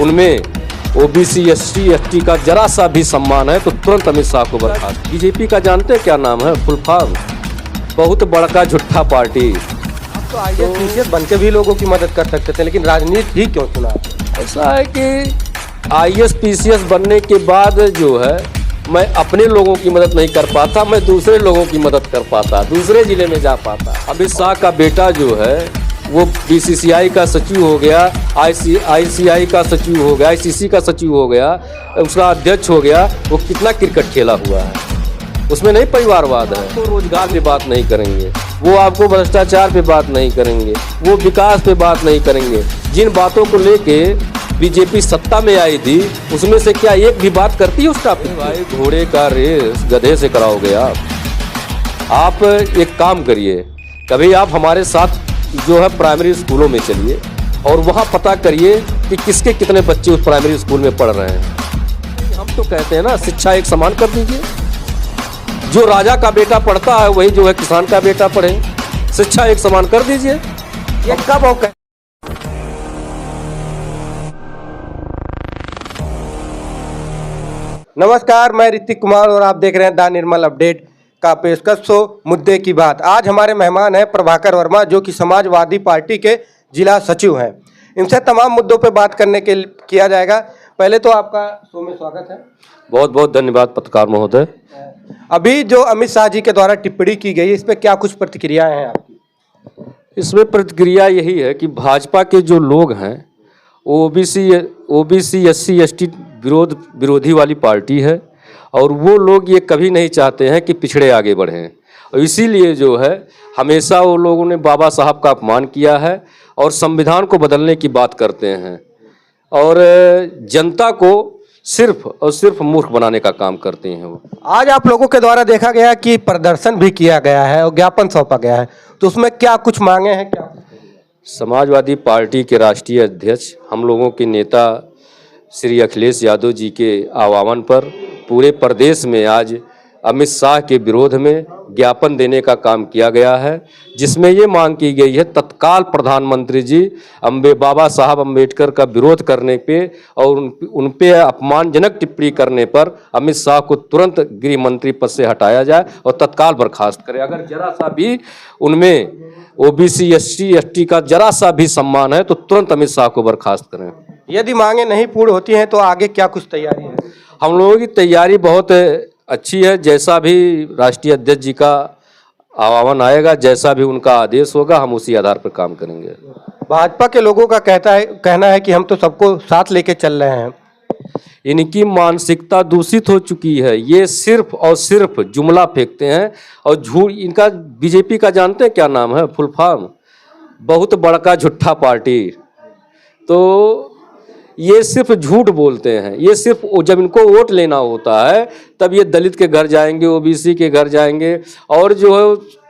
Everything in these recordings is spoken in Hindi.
उनमें ओबीसी एससी एसटी का जरा सा भी सम्मान है तो तुरंत अमित शाह को बर्खास्त। बीजेपी का जानते हैं क्या नाम है? फुल फॉर्म बहुत बड़का झूठा पार्टी। तो आईएएस पीसीएस बन के भी लोगों की मदद कर सकते थे, लेकिन राजनीति ही क्यों चुना? ऐसा है कि आईएएस पीसीएस बनने के बाद जो है मैं अपने लोगों की मदद नहीं कर पाता, मैं दूसरे लोगों की मदद कर पाता, दूसरे जिले में जा पाता। अमित शाह का बेटा जो है वो बीसीसीआई का सचिव हो गया, आईसीआई का सचिव हो गया, आईसीसी का सचिव हो गया, उसका अध्यक्ष हो गया। वो कितना क्रिकेट खेला हुआ है, उसमें नहीं परिवारवाद है। वो रोजगार पे बात नहीं करेंगे, वो आपको भ्रष्टाचार पे बात नहीं करेंगे, वो विकास पे बात नहीं करेंगे। जिन बातों को लेके बीजेपी सत्ता में आई थी उसमें से क्या एक भी बात करती है उस टॉपिक? भाई घोड़े का रेस गधे से कराओगे आप एक काम करिए, कभी आप हमारे साथ जो है प्राइमरी स्कूलों में चलिए और वहाँ पता करिए कि किसके कितने बच्चे उस प्राइमरी स्कूल में पढ़ रहे हैं। हम तो कहते हैं ना, शिक्षा एक समान कर दीजिए। जो राजा का बेटा पढ़ता है वही जो है किसान का बेटा पढ़े, शिक्षा एक समान कर दीजिए। ये कब होगा? नमस्कार, मैं ऋतिक कुमार और आप देख रहे हैं द निर्मल अपडेट का पेशकश शो मुद्दे की बात। आज हमारे मेहमान हैं प्रभाकर वर्मा, जो कि समाजवादी पार्टी के जिला सचिव हैं। इनसे तमाम मुद्दों पर बात करने के किया जाएगा। पहले तो आपका शो में स्वागत है। बहुत बहुत धन्यवाद पत्रकार महोदय। अभी जो अमित शाह जी के द्वारा टिप्पणी की गई, इस पर क्या कुछ प्रतिक्रियाएं हैं आपकी? इसमें प्रतिक्रिया यही है कि भाजपा के जो लोग हैं ओबीसी एससी एसटी विरोधी वाली पार्टी है और वो लोग ये कभी नहीं चाहते हैं कि पिछड़े आगे बढ़ें, और इसीलिए जो है हमेशा वो लोगों ने बाबा साहब का अपमान किया है और संविधान को बदलने की बात करते हैं और जनता को सिर्फ और सिर्फ मूर्ख बनाने का काम करते हैं। वो आज आप लोगों के द्वारा देखा गया कि प्रदर्शन भी किया गया है और ज्ञापन सौंपा गया है, तो उसमें क्या कुछ मांगे हैं? क्या समाजवादी पार्टी के राष्ट्रीय अध्यक्ष, हम लोगों के नेता श्री अखिलेश यादव जी के आह्वान पर पूरे प्रदेश में आज अमित शाह के विरोध में ज्ञापन देने का काम किया गया है, जिसमें ये मांग की गई है तत्काल प्रधानमंत्री जी बाबा साहब अम्बेडकर का विरोध करने पे और उन पे अपमानजनक टिप्पणी करने पर अमित शाह को तुरंत गृह मंत्री पद से हटाया जाए और तत्काल बर्खास्त करें। अगर जरा सा भी उनमें ओबीसी एससी एसटी का जरा सा भी सम्मान है तो तुरंत अमित शाह को बर्खास्त करें। यदि मांगे नहीं पूर्ण होती हैं तो आगे क्या कुछ तैयारी है? हम लोगों की तैयारी बहुत अच्छी है। जैसा भी राष्ट्रीय अध्यक्ष जी का आह्वान आएगा, जैसा भी उनका आदेश होगा, हम उसी आधार पर काम करेंगे। भाजपा के लोगों का कहना है कि हम तो सबको साथ लेके चल रहे हैं। इनकी मानसिकता दूषित हो चुकी है। ये सिर्फ और सिर्फ जुमला फेंकते हैं और झूठ। इनका बीजेपी का जानते हैं क्या नाम है? फुल फॉर्म बहुत बड़का झूठा पार्टी। तो ये सिर्फ झूठ बोलते हैं। ये सिर्फ जब इनको वोट लेना होता है तब ये दलित के घर जाएंगे, ओबीसी के घर जाएंगे और जो है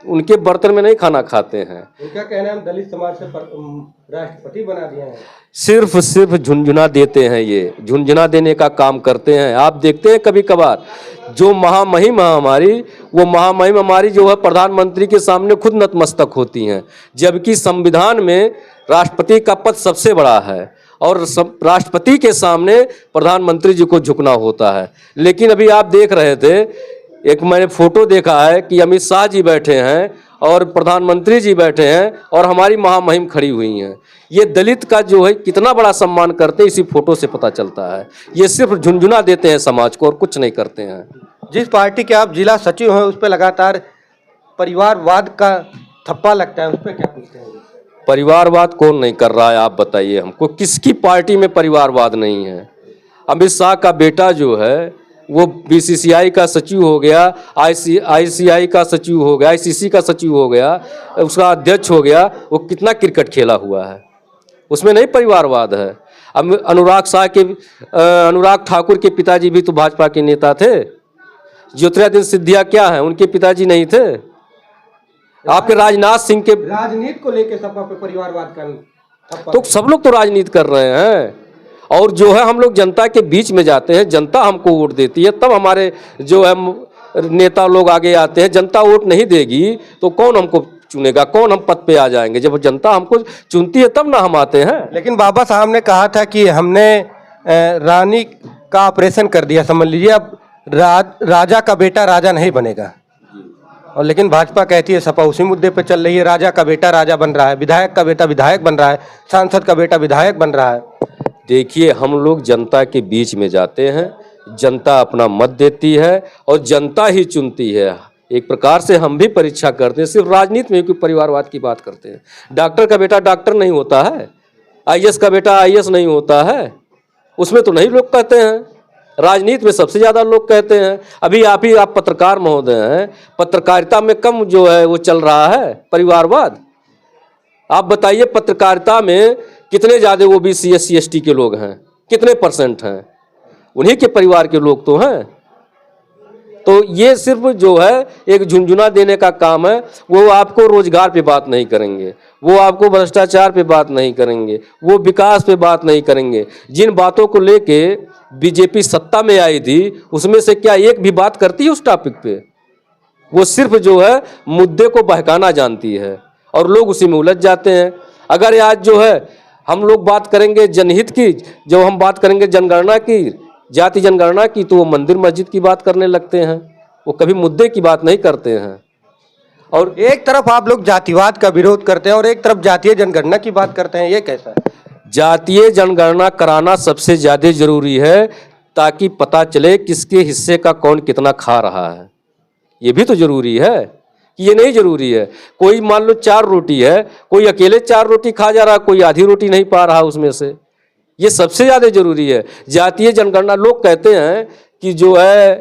उनके बर्तन में नहीं खाना खाते हैं। उनका कहना है हम दलित समाज से राष्ट्रपति बना दिए हैं। सिर्फ झुंझुना देते हैं, ये झुंझुना देने का काम करते हैं। आप देखते हैं कभी कभार जो महामहिम हमारी, वो महामहिम हमारी जो है प्रधानमंत्री के सामने खुद नतमस्तक होती हैं, जबकि संविधान में राष्ट्रपति का पद सबसे बड़ा है और राष्ट्रपति के सामने प्रधानमंत्री जी को झुकना होता है। लेकिन अभी आप देख रहे थे, एक मैंने फोटो देखा है कि अमित शाह जी बैठे हैं और प्रधानमंत्री जी बैठे हैं और हमारी महामहिम खड़ी हुई हैं। ये दलित का जो है कितना बड़ा सम्मान करते हैं, इसी फोटो से पता चलता है। ये सिर्फ झुंझुना देते हैं समाज को और कुछ नहीं करते हैं। जिस पार्टी के आप जिला सचिव हैं उस पर लगातार परिवारवाद का थप्पा लगता है, उस पर क्या पूछते हैं? परिवारवाद कौन नहीं कर रहा है? आप बताइए हमको, किसकी पार्टी में परिवारवाद नहीं है? अमित शाह का बेटा जो है वो बीसीसीआई का सचिव हो गया, आईसीआई का सचिव हो गया, आईसीसी का सचिव हो गया, उसका अध्यक्ष हो गया। वो कितना क्रिकेट खेला हुआ है, उसमें नहीं परिवारवाद है। अब अनुराग ठाकुर के पिताजी भी तो भाजपा के नेता थे। ज्योतिरादित्य सिंधिया क्या है, उनके पिताजी नहीं थे? आपके राजनाथ सिंह के राजनीति को लेकर सपा पे परिवारवाद का तो सब लोग तो राजनीति कर रहे हैं। और जो है हम लोग जनता के बीच में जाते हैं, जनता हमको वोट देती है, तब हमारे जो है नेता लोग आगे आते हैं। जनता वोट नहीं देगी तो कौन हमको चुनेगा, कौन हम पद पे आ जाएंगे? जब जनता हमको चुनती है तब ना हम आते हैं। लेकिन बाबा साहब ने कहा था कि हमने रानी का ऑपरेशन कर दिया, समझ लीजिए अब राजा का बेटा राजा नहीं बनेगा। और लेकिन भाजपा कहती है, सपा उसी मुद्दे पे चल रही है, राजा का बेटा राजा बन रहा है, विधायक का बेटा विधायक बन रहा है, सांसद का बेटा विधायक बन रहा है। देखिए, हम लोग जनता के बीच में जाते हैं, जनता अपना मत देती है और जनता ही चुनती है। एक प्रकार से हम भी परीक्षा करते हैं, सिर्फ राजनीति में कोई परिवारवाद की बात करते हैं। डॉक्टर का बेटा डॉक्टर नहीं होता है, आईएएस का बेटा आईएएस नहीं होता है, उसमें तो नहीं लोग कहते हैं। राजनीति में सबसे ज़्यादा लोग कहते हैं। अभी आप पत्रकार महोदय हैं, पत्रकारिता में कम जो है वो चल रहा है परिवारवाद। आप बताइए, पत्रकारिता में कितने ज़्यादा ओबीसी SC ST के लोग हैं, कितने % हैं? उन्हीं के परिवार के लोग तो हैं। तो ये सिर्फ जो है एक झुनझुना देने का काम है। वो आपको रोजगार पे बात नहीं करेंगे, वो आपको भ्रष्टाचार पे बात नहीं करेंगे, वो विकास पे बात नहीं करेंगे। जिन बातों को लेके बीजेपी सत्ता में आई थी, उसमें से क्या एक भी बात करती है उस टॉपिक पे? वो सिर्फ जो है मुद्दे को बहकाना जानती है और लोग उसी में उलझ जाते हैं। अगर आज जो है हम लोग बात करेंगे जनहित की, जब हम बात करेंगे जनगणना की, जाति जनगणना की, तो वो मंदिर मस्जिद की बात करने लगते हैं, वो कभी मुद्दे की बात नहीं करते हैं। और एक तरफ आप लोग जातिवाद का विरोध करते हैं और एक तरफ जातीय जनगणना की बात करते हैं, ये कैसा है? जातीय जनगणना कराना सबसे ज़्यादा जरूरी है, ताकि पता चले किसके हिस्से का कौन कितना खा रहा है। ये भी तो जरूरी है कि ये नहीं जरूरी है? कोई मान लो 4 रोटी है, कोई अकेले 4 रोटी खा जा रहा, कोई आधी रोटी नहीं पा रहा उसमें से। ये सबसे ज़्यादा जरूरी है। जातीय जनगणना लोग कहते हैं कि जो है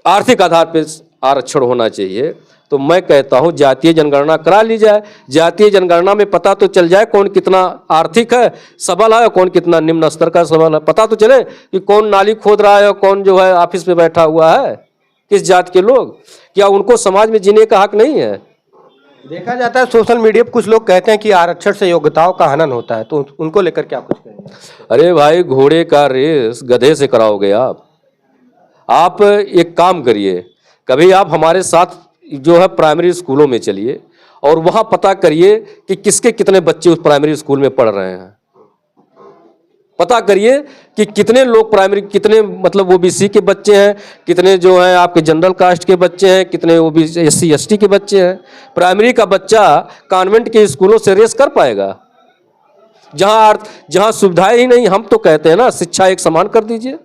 आर्थिक आधार पर आरक्षण होना चाहिए, तो मैं कहता हूँ जातीय जनगणना करा ली जाए। जातीय जनगणना में पता तो चल जाए कौन कितना आर्थिक है, सबल है, कौन कितना निम्न स्तर का सबल है। पता तो चले कि कौन नाली खोद रहा है, कौन जो है ऑफिस में बैठा हुआ है, किस जात के लोग। क्या उनको समाज में जीने का हक नहीं है? देखा जाता है सोशल मीडिया पर कुछ लोग कहते हैं कि आरक्षण से योग्यताओं का हनन होता है, तो उनको लेकर क्या कुछ कहेंगे? अरे भाई, घोड़े का रेस गधे से कराओगे आप एक काम करिए, कभी आप हमारे साथ जो है प्राइमरी स्कूलों में चलिए और वहाँ पता करिए कि किसके कितने बच्चे उस प्राइमरी स्कूल में पढ़ रहे हैं। पता करिए कि कितने लोग प्राइमरी, कितने मतलब ओबीसी के बच्चे हैं, कितने जो हैं आपके जनरल कास्ट के बच्चे हैं, कितने ओबीसी SC ST के बच्चे हैं। प्राइमरी का बच्चा कॉन्वेंट के स्कूलों से रेस कर पाएगा? जहाँ सुविधाएं ही नहीं। हम तो कहते हैं ना, शिक्षा एक समान कर दीजिए।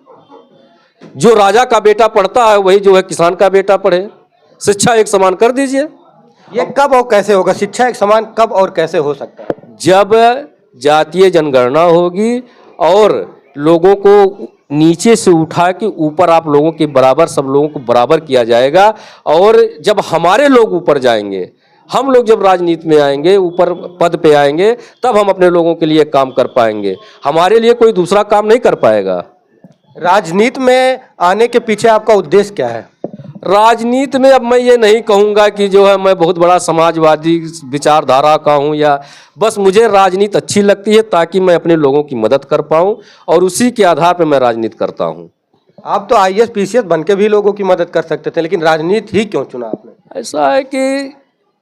जो राजा का बेटा पढ़ता है वही जो है किसान का बेटा पढ़े। शिक्षा एक समान कर दीजिए। ये कब और कैसे होगा? शिक्षा एक समान कब और कैसे हो सकता है? जब जातीय जनगणना होगी और लोगों को नीचे से उठा के ऊपर आप लोगों के बराबर, सब लोगों को बराबर किया जाएगा। और जब हमारे लोग ऊपर जाएंगे, हम लोग जब राजनीति में आएंगे, ऊपर पद पे आएंगे, तब हम अपने लोगों के लिए काम कर पाएंगे। हमारे लिए कोई दूसरा काम नहीं कर पाएगा। राजनीति में आने के पीछे आपका उद्देश्य क्या है? राजनीति में अब मैं ये नहीं कहूँगा कि जो है मैं बहुत बड़ा समाजवादी विचारधारा का हूँ, या बस मुझे राजनीति अच्छी लगती है ताकि मैं अपने लोगों की मदद कर पाऊँ, और उसी के आधार पर मैं राजनीति करता हूँ। आप तो IAS PCS बन के भी लोगों की मदद कर सकते थे, लेकिन राजनीति ही क्यों चुना आपने? ऐसा है कि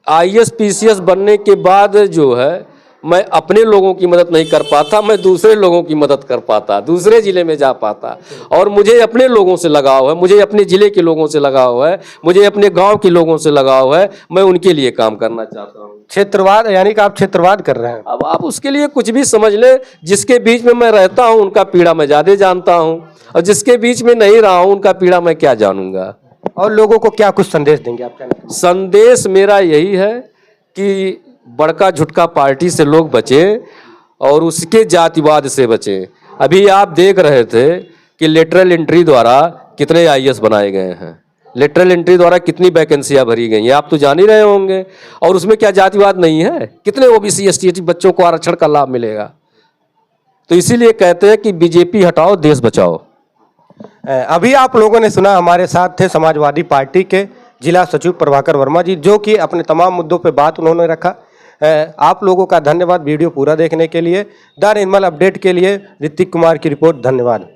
IAS PCS बनने के बाद जो है मैं अपने लोगों की मदद नहीं कर पाता, मैं दूसरे लोगों की मदद कर पाता, दूसरे ज़िले में जा पाता। और मुझे अपने लोगों से लगाव है, मुझे अपने ज़िले के लोगों से लगाव है, मुझे अपने गांव के लोगों से लगाव है। मैं उनके लिए काम करना चाहता हूं। क्षेत्रवाद, यानी कि आप क्षेत्रवाद कर रहे हैं। अब आप उसके लिए कुछ भी समझ ले। जिसके बीच में मैं रहता हूं उनका पीड़ा मैं ज़्यादा जानता हूं, और जिसके बीच में नहीं रहा हूं उनका पीड़ा मैं क्या जानूंगा। और लोगों को क्या कुछ संदेश देंगे आप? संदेश मेरा यही है कि बड़का झुटका पार्टी से लोग बचें और उसके जातिवाद से बचें। अभी आप देख रहे थे कि लेटरल एंट्री द्वारा कितने IAS बनाए गए हैं, लेटरल एंट्री द्वारा कितनी वैकेंसियां भरी गई हैं, आप तो जान ही रहे होंगे। और उसमें क्या जातिवाद नहीं है? कितने OBC ST बच्चों को आरक्षण का लाभ मिलेगा। तो इसीलिए कहते हैं कि बीजेपी हटाओ, देश बचाओ। अभी आप लोगों ने सुना, हमारे साथ थे समाजवादी पार्टी के जिला सचिव प्रभाकर वर्मा जी, जो कि अपने तमाम मुद्दों पे बात उन्होंने रखा। आप लोगों का धन्यवाद वीडियो पूरा देखने के लिए। द निर्मल अपडेट के लिए ऋतिक कुमार की रिपोर्ट। धन्यवाद।